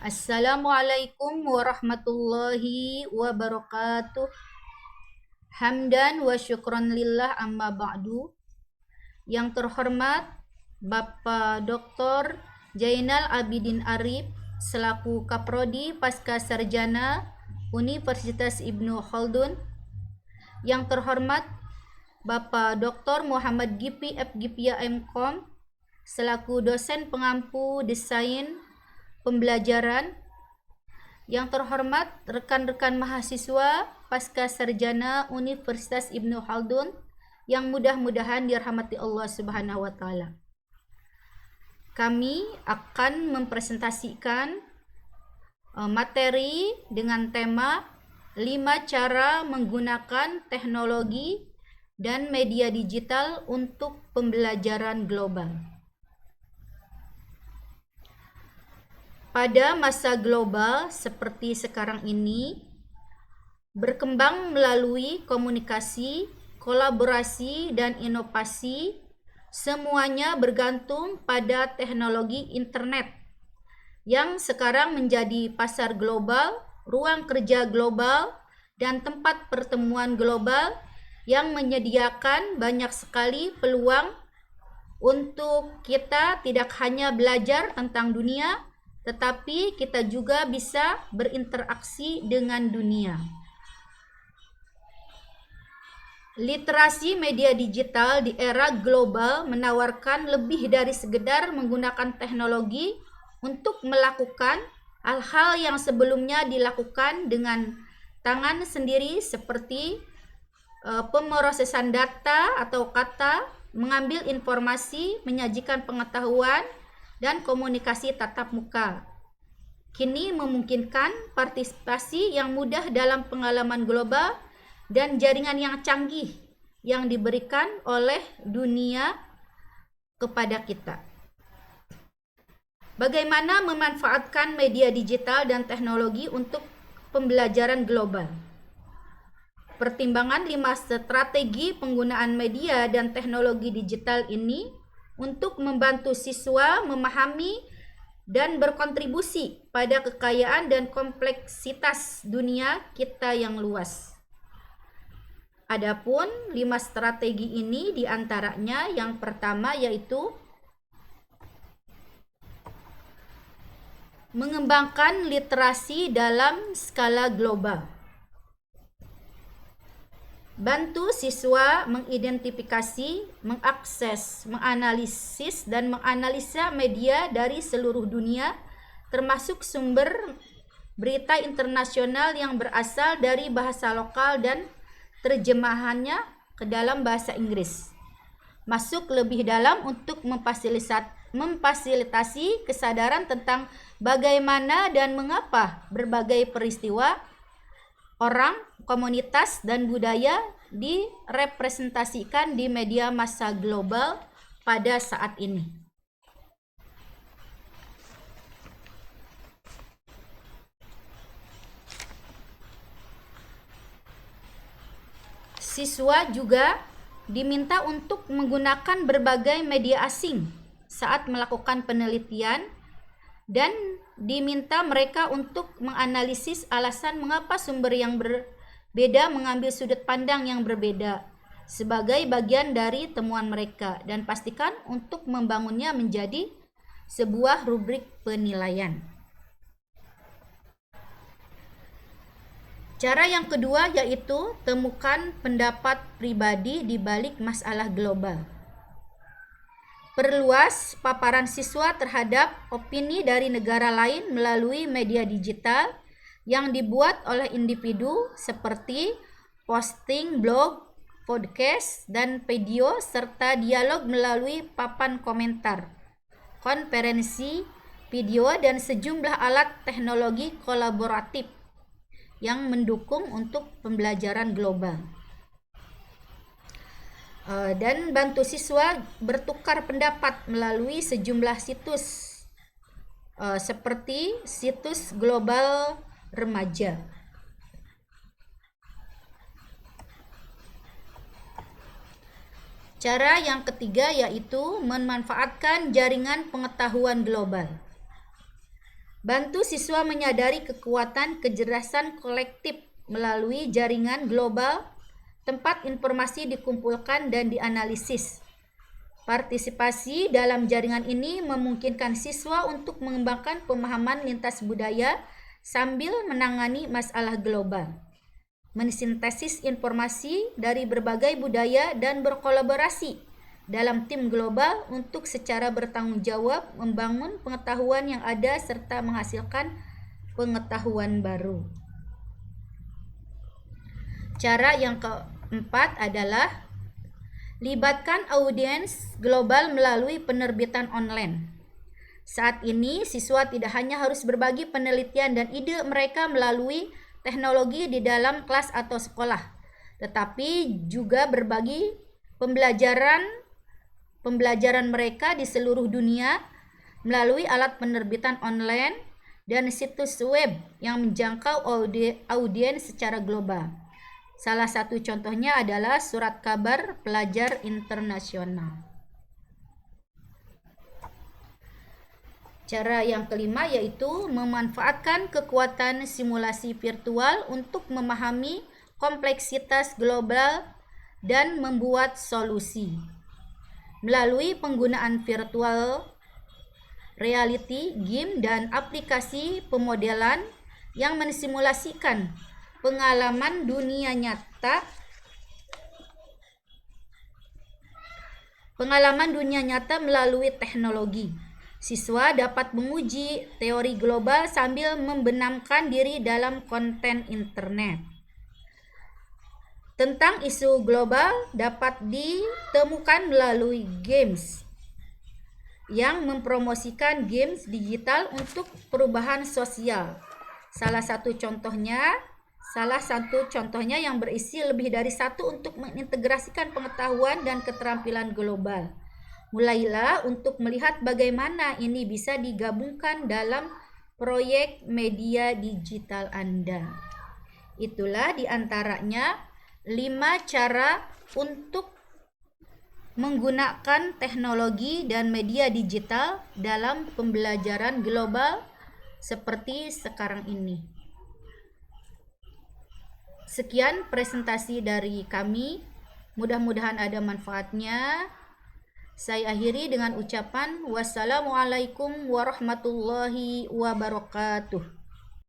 Assalamualaikum warahmatullahi wabarakatuh. Hamdan wa syukran lillah amma ba'du. Yang terhormat Bapak Dr. Jainal Abidin Arif selaku Kaprodi Pasca Sarjana Universitas Ibnu Khaldun. Yang terhormat Bapak Dr. Muhammad Gipi FGPA MKom selaku dosen pengampu desain pembelajaran. Yang terhormat rekan-rekan mahasiswa Pasca Sarjana Universitas Ibnu Khaldun yang mudah-mudahan dirahmati Allah Subhanahu wa taala. Kami akan mempresentasikan materi dengan tema 5 cara menggunakan teknologi dan media digital untuk pembelajaran global. Pada masa global seperti sekarang ini, berkembang melalui komunikasi, kolaborasi, dan inovasi, semuanya bergantung pada teknologi internet yang sekarang menjadi pasar global, ruang kerja global, dan tempat pertemuan global yang menyediakan banyak sekali peluang untuk kita tidak hanya belajar tentang dunia, tetapi kita juga bisa berinteraksi dengan dunia. Literasi media digital di era global menawarkan lebih dari sekedar menggunakan teknologi untuk melakukan hal-hal yang sebelumnya dilakukan dengan tangan sendiri seperti pemrosesan data atau kata, mengambil informasi, menyajikan pengetahuan, dan komunikasi tatap muka. Kini memungkinkan partisipasi yang mudah dalam pengalaman global dan jaringan yang canggih yang diberikan oleh dunia kepada kita. Bagaimana memanfaatkan media digital dan teknologi untuk pembelajaran global? Pertimbangan 5 strategi penggunaan media dan teknologi digital ini untuk membantu siswa memahami dan berkontribusi pada kekayaan dan kompleksitas dunia kita yang luas. Adapun 5 strategi ini diantaranya yang pertama yaitu mengembangkan literasi dalam skala global. Bantu siswa mengidentifikasi, mengakses, menganalisis, dan menganalisa media dari seluruh dunia, termasuk sumber berita internasional yang berasal dari bahasa lokal dan terjemahannya ke dalam bahasa Inggris. Masuk lebih dalam untuk memfasilitasi kesadaran tentang bagaimana dan mengapa berbagai peristiwa, orang, komunitas, dan budaya direpresentasikan di media massa global pada saat ini. Siswa juga diminta untuk menggunakan berbagai media asing saat melakukan penelitian dan diminta mereka untuk menganalisis alasan mengapa sumber yang berbeda mengambil sudut pandang yang berbeda sebagai bagian dari temuan mereka, dan pastikan untuk membangunnya menjadi sebuah rubrik penilaian. Cara yang kedua yaitu temukan pendapat pribadi di balik masalah global. Perluas paparan siswa terhadap opini dari negara lain melalui media digital yang dibuat oleh individu seperti posting blog, podcast, dan video, serta dialog melalui papan komentar, konferensi, video, dan sejumlah alat teknologi kolaboratif yang mendukung untuk pembelajaran global. Dan bantu siswa bertukar pendapat melalui sejumlah situs seperti situs global remaja. Cara yang ketiga yaitu memanfaatkan jaringan pengetahuan global. Bantu siswa menyadari kekuatan kecerdasan kolektif melalui jaringan global, tempat informasi dikumpulkan dan dianalisis. Partisipasi dalam jaringan ini memungkinkan siswa untuk mengembangkan pemahaman lintas budaya sambil menangani masalah global, mensintesis informasi dari berbagai budaya dan berkolaborasi dalam tim global untuk secara bertanggung jawab membangun pengetahuan yang ada serta menghasilkan pengetahuan baru. Cara yang keempat adalah libatkan audiens global melalui penerbitan online. Saat ini, siswa tidak hanya harus berbagi penelitian dan ide mereka melalui teknologi di dalam kelas atau sekolah, tetapi juga berbagi pembelajaran mereka di seluruh dunia melalui alat penerbitan online dan situs web yang menjangkau audiens secara global. Salah satu contohnya adalah Surat Kabar Pelajar Internasional. Cara yang kelima yaitu memanfaatkan kekuatan simulasi virtual untuk memahami kompleksitas global dan membuat solusi. Melalui penggunaan virtual reality, game, dan aplikasi pemodelan yang mensimulasikan pengalaman dunia nyata melalui teknologi. Siswa dapat menguji teori global sambil membenamkan diri dalam konten internet. Tentang isu global dapat ditemukan melalui games yang mempromosikan games digital untuk perubahan sosial. Salah satu contohnya yang berisi lebih dari satu untuk mengintegrasikan pengetahuan dan keterampilan global. Mulailah untuk melihat bagaimana ini bisa digabungkan dalam proyek media digital Anda. Itulah diantaranya 5 cara untuk menggunakan teknologi dan media digital dalam pembelajaran global seperti sekarang ini. Sekian presentasi dari kami, mudah-mudahan ada manfaatnya. Saya akhiri dengan ucapan wassalamualaikum warahmatullahi wabarakatuh.